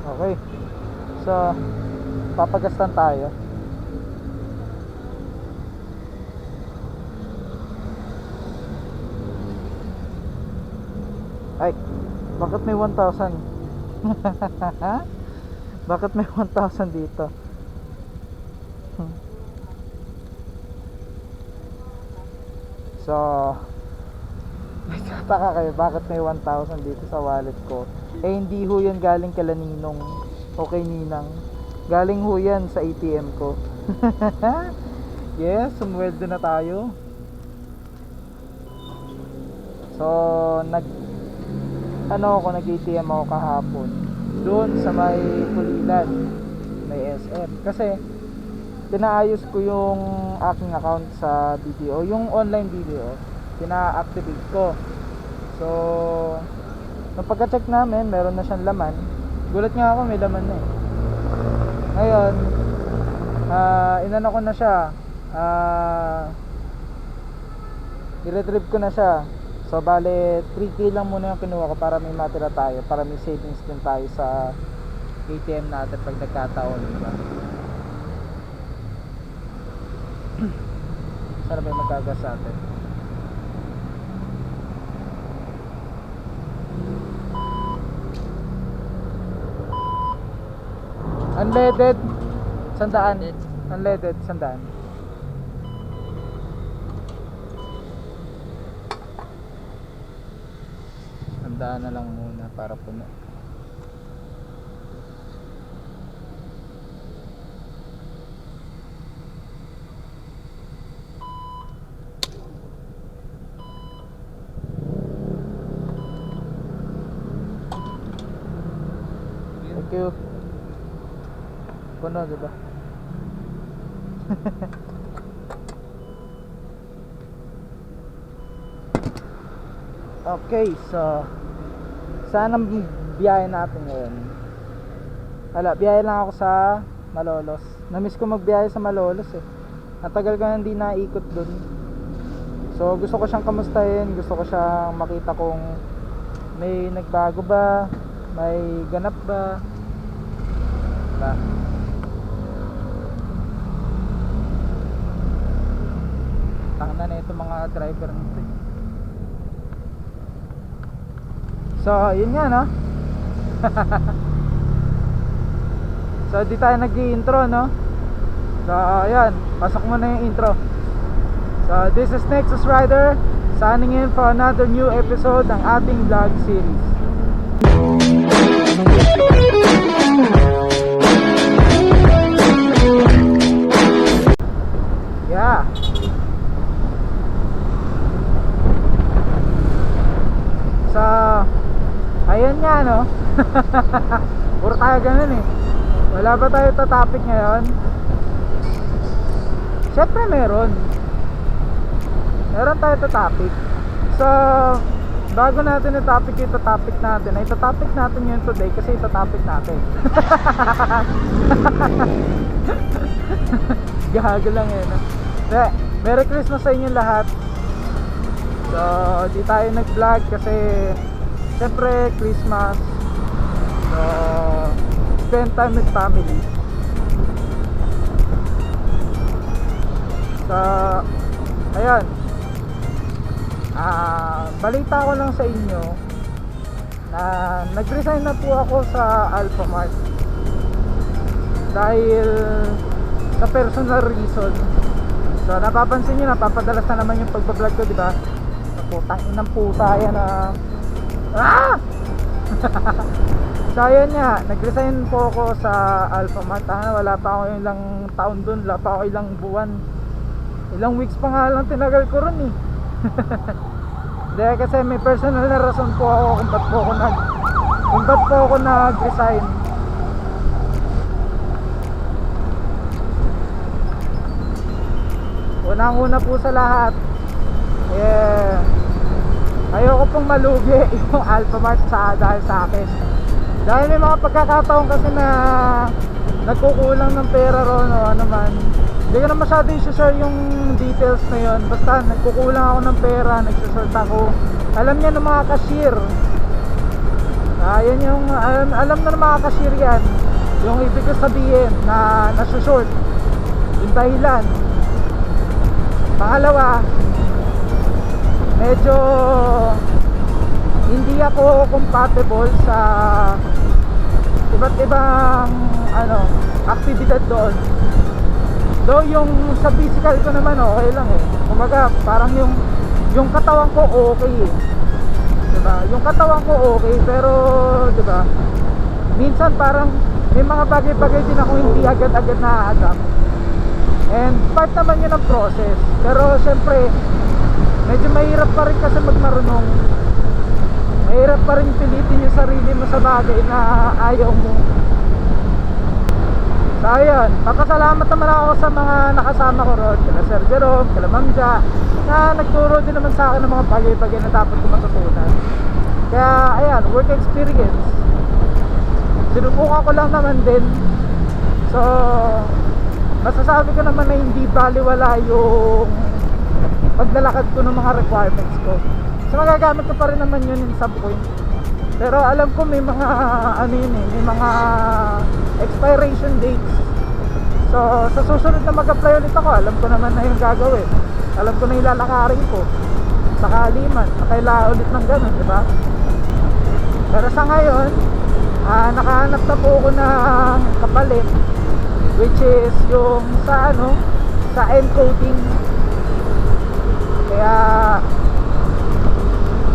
Okay. So, papagastan tayo. Ay, bakit may 1,000? Bakit may 1,000 dito? So, nagtataka kayo bakit may 1,000 dito sa wallet ko. Eh hindi ho yan galing kala Ninong o kay Ninang. Galing ho yan sa ATM ko. Yes, sumweldo na tayo. So, nag-ATM ako kahapon doon sa may Pulilan, may SM. Kasi pinaayos ko yung aking account sa BDO, yung online BDO, pina-activate ko. So, nung pagka-check namin, meron na siyang laman. Gulat nga ako, may laman na eh. Ngayon, inano ko na siya, i-retrieve ko na siya. So, bale, 3K lang muna yung kinuha ko para may matira tayo, para may savings din tayo sa ATM natin pag nagkataon, diba? Sana ba yung magkagas sa atin? Unleaded 100. Unleaded 100. Handaan na lang muna para puno. Thank you. Puno, diba? Okay, so saan ang biyahe natin ngayon? Hala, biyahe lang ako sa Malolos. Namiss ko magbiyahe sa Malolos eh. Ang tagal ko na hindi naikot dun. So gusto ko siyang kamustahin, gusto ko siyang makita kung may nagbago ba, may ganap ba, diba? Tangna na ito mga driver nito eh. So, yun nga no. So, di tayo nag-i-intro no. So, ayan, pasok mo na yung intro. So, this is Nexus Rider signing in for another new episode ng ating vlog series. Yeah. So, ayun nga no. Puro tayo ganun eh. Wala ba tayo topic ngayon? Siyempre meron tayo topic. So, bago natin i-topic yung topic natin, ay topic natin yun today kasi topic natin. Gago lang eh no? Merry Christmas sa inyo lahat. So, di tayo nag-vlog kasi siyempre Christmas. So, spend time with family. So, ayun. Balita ko lang sa inyo na nag-resign na po ako sa Alphamart dahil sa personal reason. So, napapansin nyo, napapadalas na naman yung pagbablog ko, diba? Putang inang puta yan na So ayun nga, nag-resign po ako sa Alphamart. Wala pa ako ilang taon dun, wala pa ako ilang buwan, ilang weeks pa nga lang tinagal ko ron eh. Dahil kasi may personal na rason po ako kung ba't po ako nag-resign. Unang-una po sa lahat, ayoko pong malugi yung Alphamart dahil sa akin. Dahil may mga pagkakataon kasi na nagkukulang ng pera ron o ano man. Hindi ko na masyado i-share yung details na yun. Basta nagkukulang ako ng pera, nagsusort ako. Alam niya ng mga cashier. Yan yung alam na ng mga cashier yan. Yung ibig ko sabihin na nasa-short yung dahilan. Pangalawa, medyo hindi ako compatible sa iba't ibang aktibidad doon. Though yung sa physical ko naman okay lang eh. Kumaga parang yung katawan ko okay eh. Diba? Yung katawan ko okay, pero diba? Minsan parang may mga bagay-bagay din ako hindi agad-agad na-adapt. And part naman yun ng process. Pero syempre medyo mahirap pa rin kasi magmarunong. Mahirap pa rin pilitin yung sarili mo sa bagay na ayaw mo. So ayun, papasalamat naman ako sa mga nakasama ko ron, kila Sir Jerome, kila Ma'am Ja, na nagturo din naman sa akin ng mga bagay-bagay na dapat ko matutunan. Kaya ayan, work experience. Sinubukan ko lang naman din. So masasabi ko naman na hindi baliwala yung paglalakad ko ng mga requirements ko. So magagamit ko pa rin naman yun in some point. Pero alam ko may mga may mga expiration dates. So sa susunod na mag-apply ulit ako, alam ko naman na yung gagawin. Alam ko na yung lalakarin ko. Sakali man, kailangan ulit ng ganun, di ba? Pero sa ngayon, nakahanap na po ako ng kapalit, which is yung sa encoding. Kaya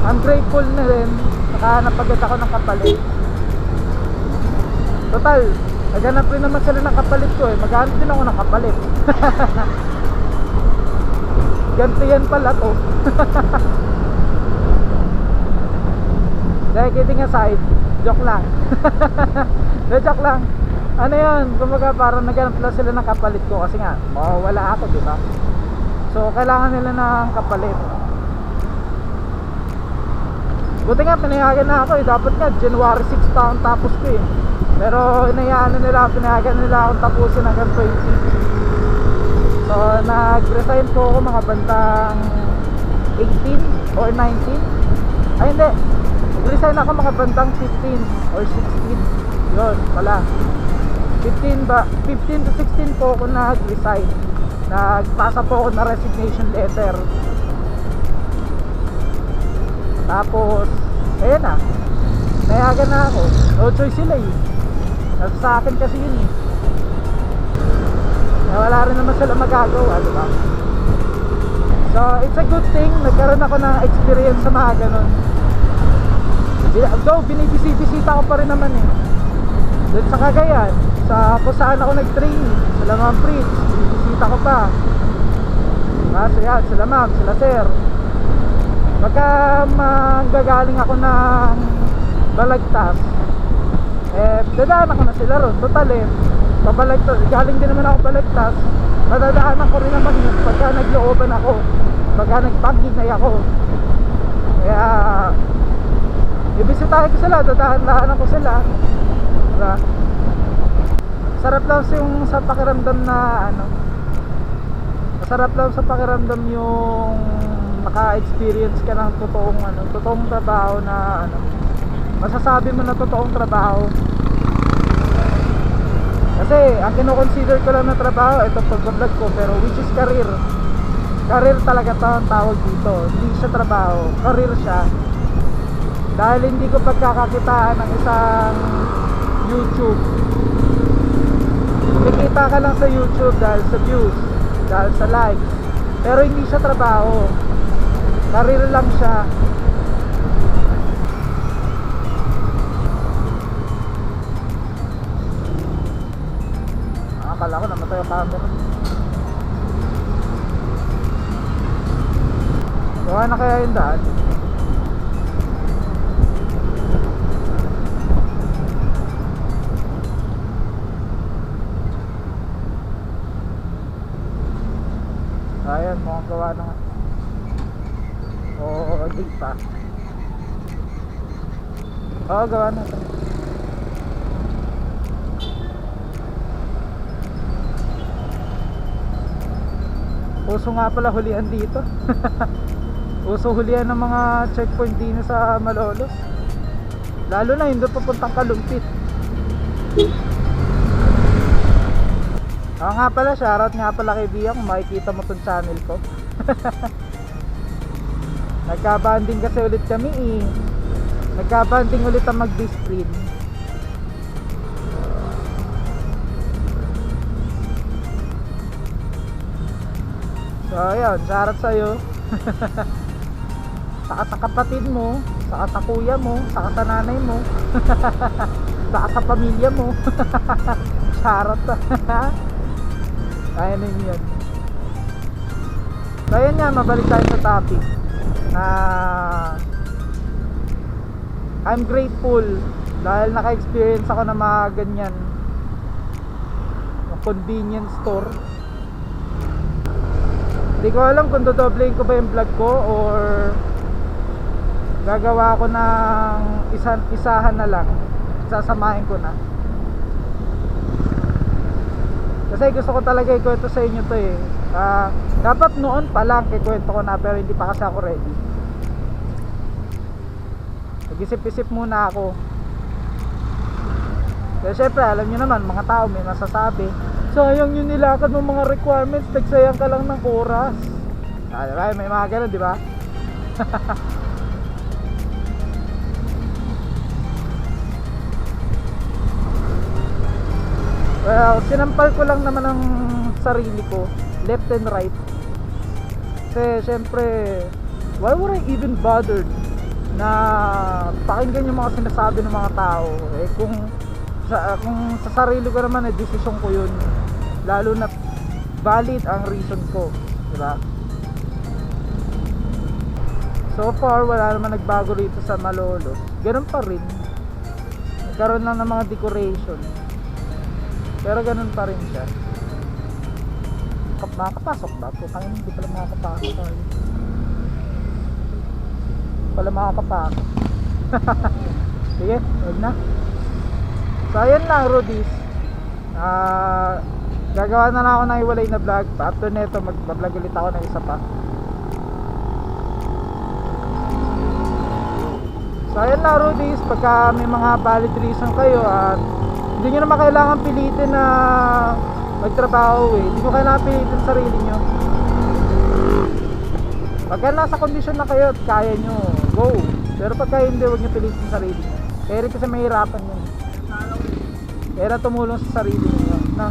I'm grateful na rin, nakahanap agad ako ng kapalit. Total, naghanap rin naman sila ng kapalit ko eh. Maghanap din ako ng kapalit. Ganti yan pala to. Dahil kidding aside, joke lang. Joke lang. Ano yun, kumbaga parang naghanap lang sila ng kapalit ko. Kasi nga, mawawala ako, diba? So kailangan nila ng kapalit. Buti nga pinayagan na ako eh. Dapat nga January 6 taon tapos ko eh. Pero pinayagan nila akong tapusin hanggang 20. So nag-resign po ako mga bandang 18 or 19. Ay hindi, nag-resign ako mga bandang 15 or 16. Yun pala, 15 to 16 po ako nag-resign. Nagpasa po ako na resignation letter. Tapos ayun na, nayagan na ako. No choice sila eh. Nasa sa akin kasi yun eh. Wala rin naman sila magagawa, diba? So it's a good thing nagkaroon ako ng experience sa mga ganun. Though binibisita ko pa rin naman eh. Doon sa Cagayan, sa kung saan ako nag-training, sila Ma'am Fritz, binibisita ko pa. Kasi yan, sila Ma'am, sila Sir. Pagka manggagaling ako ng Balagtas, dadaan ako na sila ron. Total pabalagtas, galing din naman ako Balagtas, madadaanan ko rin naman yun pagka naglooban ako, pagka nagpanghinay ako. Kaya ibisitahin ko sila, dadaan ko sila, diba? Sarap lang yung sa pakiramdam na masarap lang sa pakiramdam yung naka-experience ka ng totoong trabaho na masasabi mo na totoong trabaho. Kasi ang kino-consider ko lang na trabaho ito pag-vlog ko, pero which is career talaga to ang tawag dito. Hindi siya trabaho, career siya. Dahil hindi ko pagkakakitaan ng isang YouTube. Kumikita ka lang sa YouTube dahil sa views, dahil sa likes, pero hindi siya trabaho, career lang siya. Akala ko namatay yung camera. Gawa na kaya yung daan? Ayan, mukhang gawa na nga. Oo, di pa. Oo, gawa na. Uso nga pala hulian dito. Uso hulian ng mga checkpoint din sa Malolos. Lalo na hindi papuntang Kalumpit. Oo nga pala, shoutout nga pala kay Bia kung makikita mo tong channel ko. Nagka-banding kasi ulit kami eh. Nagka-banding ulit ang mag-discreet. So ayun, shoutout sa'yo. Saka sa kapatid mo, saka sa kuya mo, saka sa nanay mo, saka sa pamilya mo. Shoutout. Kaya na yun. So ayun nga, mabalik tayo sa topic na I'm grateful dahil naka-experience ako ng mga ganyan convenience store. Hindi ko alam kung dodoblein ko ba yung vlog ko or gagawa ko ng isahan na lang, sasamahin ko na. Kasi gusto ko talaga ikwento sa inyo to eh. Dapat noon pa lang ikwento ko na, pero hindi pa kasi ako ready. Nag-isip-isip muna ako. Kaya syempre alam nyo naman, mga tao may masasabi, sayang yung nilakad mo mga requirements, nagsayang ka lang ng oras. Diba? May mga ganun, di ba? Well, sinampal ko lang naman ang sarili ko, left and right. Kasi syempre, why would I even bothered na pakinggan yung mga sinasabi ng mga tao? Eh kung sa sarili ko naman, eh desisyon ko yun. Lalo na valid ang reason ko, diba? So far, wala naman nagbago rito sa Malolos. Ganun pa rin. Nagkaroon lang ng mga decoration, pero ganun pa rin siya. Makakapasok ba? Putangin, hindi pala makakapasok tayo. Pala makakapasok. Sige, huwag na. So ayan lang, Rudies. Gagawa na lang ako ng iwalay na vlog. After neto, mag-vlog ulit ako ng isa pa. So ayan lang, Rudies. Pagka may mga valid reason kayo at hindi nyo naman kailangan pilitin na magtrabaho eh. Hindi nyo kailangan pilitin sa sarili nyo. Pagka nasa kondisyon na kayo at kaya nyo, go. Pero pagka hindi, huwag nyo pilitin sa sarili nyo. Kaya rin kasi mahirapan yun. Kaya na tumulong sa sarili nyo na.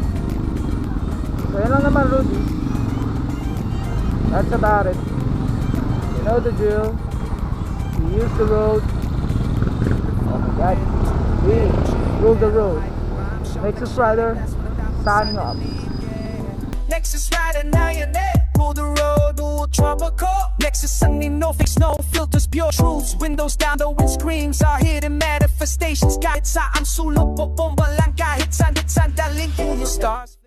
So yan lang naman, Rudy. That's about it. You know the drill. We use the road. Oh my God. We rule the road. Nexus Rider, signing off. Nexus Rider, now you're there. Rule the road, ultra core. Nexus Sunny, no fix, no filters, pure truths. Windows down, the windscreens are hidden manifestations. Kahit saan sulok po bomba lang, kahit saan daling through the stars.